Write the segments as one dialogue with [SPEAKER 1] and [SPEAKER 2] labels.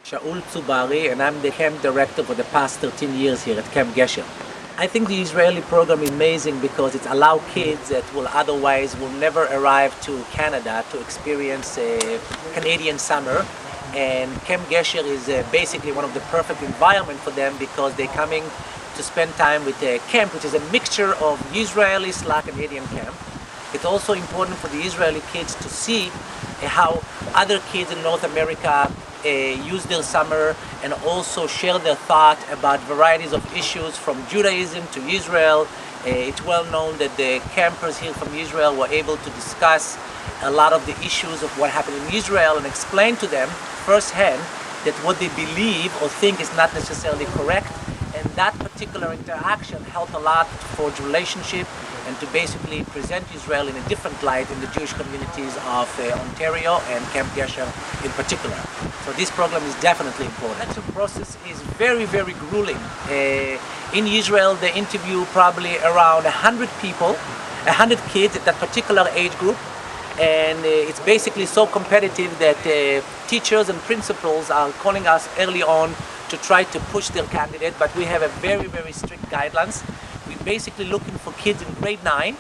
[SPEAKER 1] Shaul and I'm the camp director for the past 13 years here at Camp Gesher. I think the Israeli program is amazing because it allows kids that will never arrive to Canada to experience a Canadian summer. And Camp Gesher is basically one of the perfect environment for them because they're coming to spend time with a camp which is a mixture of Israeli/Canadian camp. It's also important for the Israeli kids to see how other kids in North America use their summer and also share their thought about varieties of issues from Judaism to Israel. It's well known that the campers here from Israel were able to discuss a lot of the issues of what happened in Israel and explain to them firsthand that what they believe or think is not necessarily correct. And that particular interaction helped a lot to forge relationship and to basically present Israel in a different light in the Jewish communities of Ontario and Camp Gesher in particular. So this program is definitely important. The selection process is very, very grueling. In Israel, they interview probably around 100 people, 100 kids at that particular age group. And it's basically so competitive that teachers and principals are calling us early on to try to push their candidate, but we have a very, very strict guidelines. We're basically looking for kids in grade 9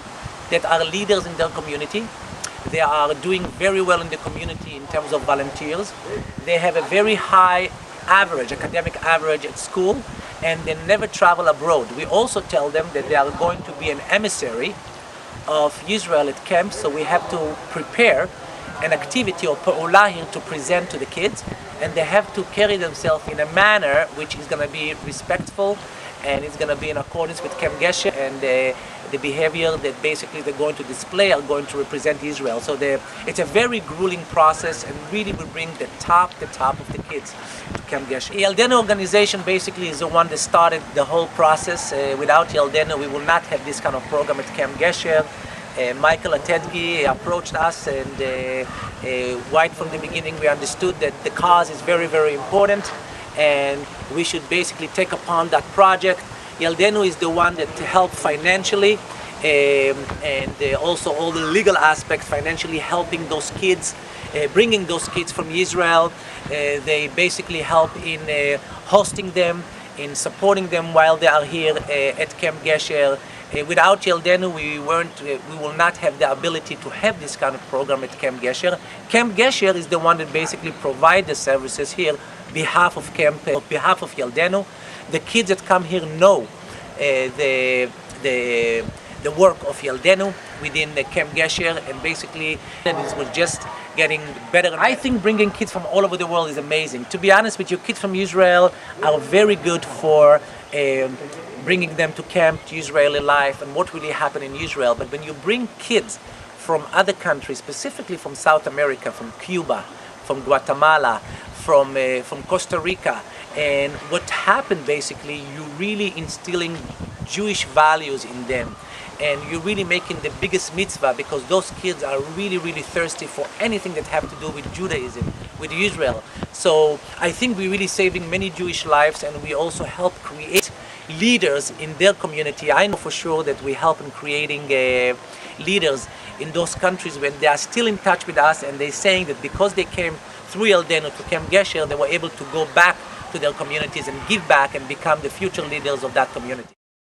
[SPEAKER 1] that are leaders in their community. They are doing very well in the community in terms of volunteers. They have a very high average, academic average at school, and they never travel abroad. We also tell them that they are going to be an emissary of Israel at camp, so we have to prepare an activity or pa'ula here to present to the kids, and they have to carry themselves in a manner which is going to be respectful and it's going to be in accordance with Camp Gesher, and the behavior that basically they're going to display are going to represent Israel. So it's a very grueling process and really will bring the top of the kids to Camp Gesher. Yaldenu organization basically is the one that started the whole process. Without Yaldenu, we will not have this kind of program at Camp Gesher. Michael Atedgi approached us, and right from the beginning we understood that the cause is very, very important and we should basically take upon that project. Yaldenu is the one that helped financially and also all the legal aspects, financially helping those kids, bringing those kids from Israel. They basically help in hosting them, in supporting them while they are here at Camp Gesher. Without Yaldenu, we will not have the ability to have this kind of program at Camp Gesher. Camp Gesher is the one that basically provides the services here on behalf of Yaldenu. The kids that come here know the work of Yaldenu within the Camp Gesher, and basically we're just getting better. I think bringing kids from all over the world is amazing. To be honest with you, kids from Israel are very good for bringing them to camp, to Israeli life and what really happened in Israel. But when you bring kids from other countries, specifically from South America, from Cuba, from Guatemala, from Costa Rica, and what happened basically, you're really instilling Jewish values in them. And you're really making the biggest mitzvah because those kids are really, really thirsty for anything that have to do with Judaism, with Israel. So I think we're really saving many Jewish lives, and we also help create leaders in their community. I know for sure that we help in creating leaders in those countries when they are still in touch with us, and they're saying that because they came through Yaldenu to Camp Gesher, they were able to go back to their communities and give back and become the future leaders of that community.